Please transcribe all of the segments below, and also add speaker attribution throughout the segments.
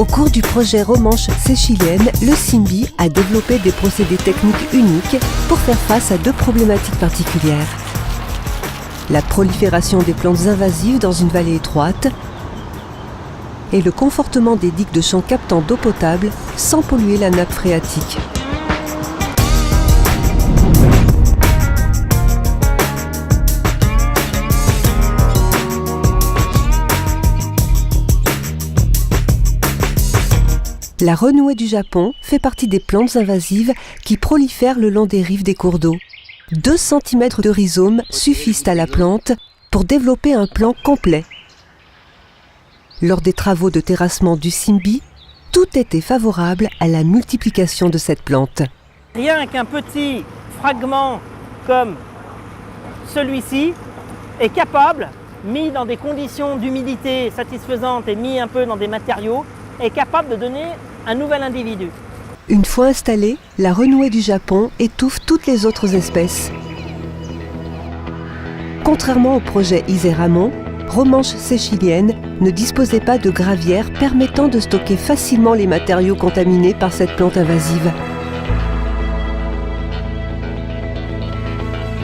Speaker 1: Au cours du projet Romanche Seychilienne, le Simbi a développé des procédés techniques uniques pour faire face à deux problématiques particulières. La prolifération des plantes invasives dans une vallée étroite et le confortement des digues de champs captant d'eau potable sans polluer la nappe phréatique. La renouée du Japon fait partie des plantes invasives qui prolifèrent le long des rives des cours d'eau. 2 cm de rhizomes suffisent à la plante pour développer un plan complet. Lors des travaux de terrassement du Simbi, tout était favorable à la multiplication de cette plante.
Speaker 2: Rien qu'un petit fragment comme celui-ci est capable, mis dans des conditions d'humidité satisfaisantes et mis un peu dans des matériaux, est capable de donner un nouvel individu.
Speaker 1: Une fois installée, la renouée du Japon étouffe toutes les autres espèces. Contrairement au projet Iséramon, Romanche Seychilienne ne disposait pas de gravière permettant de stocker facilement les matériaux contaminés par cette plante invasive.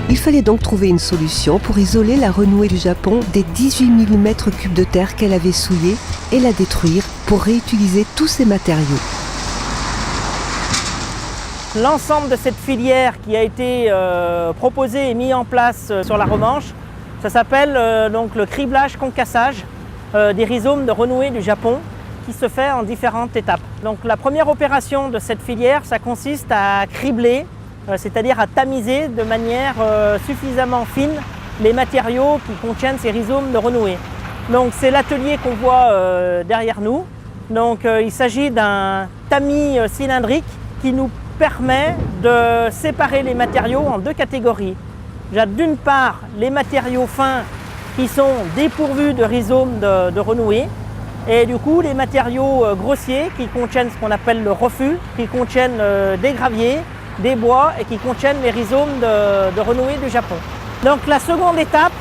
Speaker 1: Il fallait donc trouver une solution pour isoler la renouée du Japon des 18 000 m3 de terre qu'elle avait souillée et la détruire pour réutiliser tous ces matériaux.
Speaker 2: L'ensemble de cette filière qui a été proposée et mise en place sur la Romanche, ça s'appelle donc le criblage-concassage des rhizomes de renouée du Japon qui se fait en différentes étapes. Donc la première opération de cette filière, ça consiste à cribler, c'est-à-dire à tamiser de manière suffisamment fine les matériaux qui contiennent ces rhizomes de renouée. Donc c'est l'atelier qu'on voit derrière nous. Donc il s'agit d'un tamis cylindrique qui nous permet de séparer les matériaux en 2 catégories. D'une part, les matériaux fins qui sont dépourvus de rhizomes de renouée et du coup les matériaux grossiers qui contiennent ce qu'on appelle le refus, qui contiennent des graviers, des bois et qui contiennent les rhizomes de renouée du Japon. Donc la seconde étape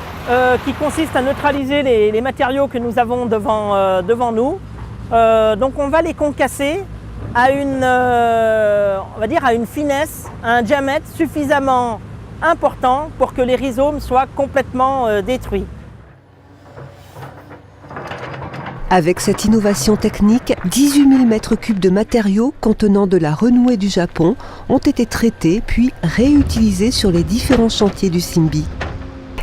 Speaker 2: qui consiste à neutraliser les matériaux que nous avons devant nous, donc on va les concasser à une finesse, à un diamètre suffisamment important pour que les rhizomes soient complètement détruits.
Speaker 1: Avec cette innovation technique, 18 000 m3 de matériaux contenant de la renouée du Japon ont été traités puis réutilisés sur les différents chantiers du Simbi.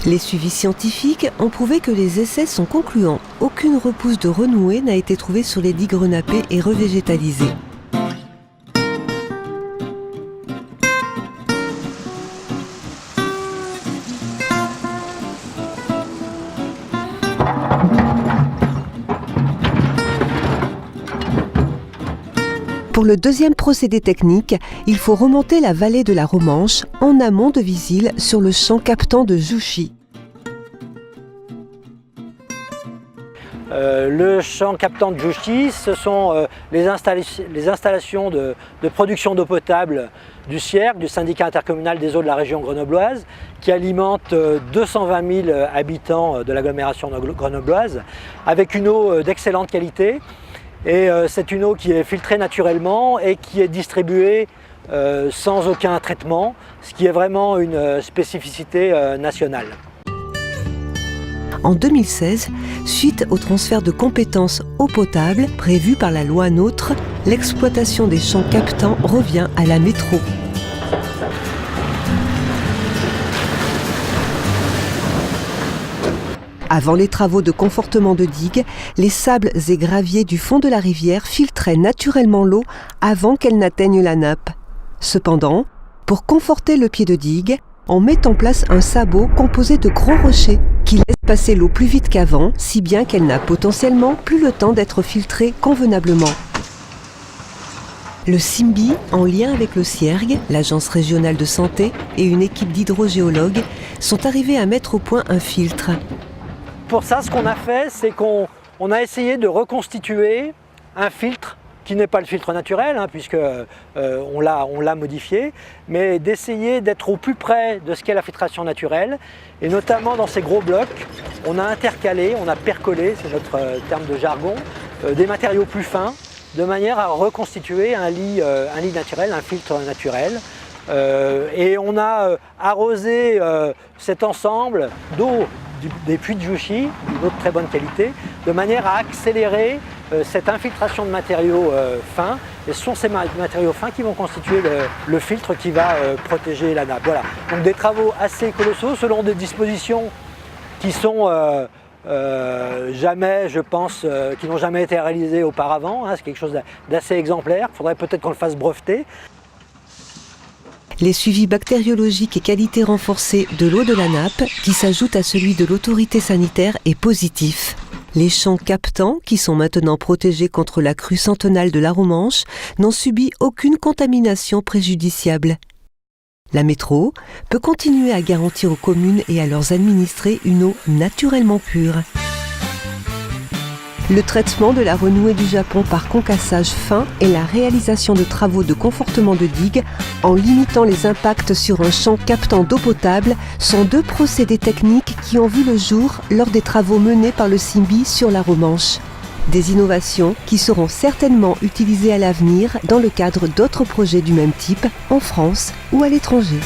Speaker 1: Les suivis scientifiques ont prouvé que les essais sont concluants. Aucune repousse de renouée n'a été trouvée sur les digues renappées et revégétalisées. Pour le deuxième procédé technique, il faut remonter la vallée de la Romanche en amont de Visil sur le champ captant de Jushi.
Speaker 3: Le champ captant de Jushi, ce sont les installations de production d'eau potable du CIERG, du syndicat intercommunal des eaux de la région grenobloise, qui alimente 220 000 habitants de l'agglomération grenobloise avec une eau d'excellente qualité. Et c'est une eau qui est filtrée naturellement et qui est distribuée sans aucun traitement, ce qui est vraiment une spécificité nationale.
Speaker 1: En 2016, suite au transfert de compétences eau potable prévu par la loi NOTRe, l'exploitation des champs captants revient à la métro. Avant les travaux de confortement de digues, les sables et graviers du fond de la rivière filtraient naturellement l'eau avant qu'elle n'atteigne la nappe. Cependant, pour conforter le pied de digue, on met en place un sabot composé de gros rochers qui laisse passer l'eau plus vite qu'avant, si bien qu'elle n'a potentiellement plus le temps d'être filtrée convenablement. Le Simbi, en lien avec le CIERG, l'Agence régionale de santé, et une équipe d'hydrogéologues, sont arrivés à mettre au point un filtre.
Speaker 3: Pour ça, ce qu'on a fait, c'est qu'on a essayé de reconstituer un filtre qui n'est pas le filtre naturel, puisque on l'a modifié, mais d'essayer d'être au plus près de ce qu'est la filtration naturelle. Et notamment dans ces gros blocs, on a intercalé, on a percolé, c'est notre terme de jargon, des matériaux plus fins, de manière à reconstituer un lit naturel, un filtre naturel. Et on a arrosé cet ensemble d'eau des puits de Juchy, d'eau de très bonne qualité, de manière à accélérer cette infiltration de matériaux fins. Et ce sont ces matériaux fins qui vont constituer le filtre qui va protéger la nappe. Voilà. Donc des travaux assez colossaux selon des dispositions qui sont jamais, je pense, qui n'ont jamais été réalisées auparavant. Hein. C'est quelque chose d'assez exemplaire. Il faudrait peut-être qu'on le fasse breveter.
Speaker 1: Les suivis bactériologiques et qualité renforcée de l'eau de la nappe, qui s'ajoute à celui de l'autorité sanitaire, est positif. Les champs captants, qui sont maintenant protégés contre la crue centennale de la Romanche, n'ont subi aucune contamination préjudiciable. La métro peut continuer à garantir aux communes et à leurs administrés une eau naturellement pure. Le traitement de la renouée du Japon par concassage fin et la réalisation de travaux de confortement de digues en limitant les impacts sur un champ captant d'eau potable sont deux procédés techniques qui ont vu le jour lors des travaux menés par le CIMBY sur la Romanche. Des innovations qui seront certainement utilisées à l'avenir dans le cadre d'autres projets du même type en France ou à l'étranger.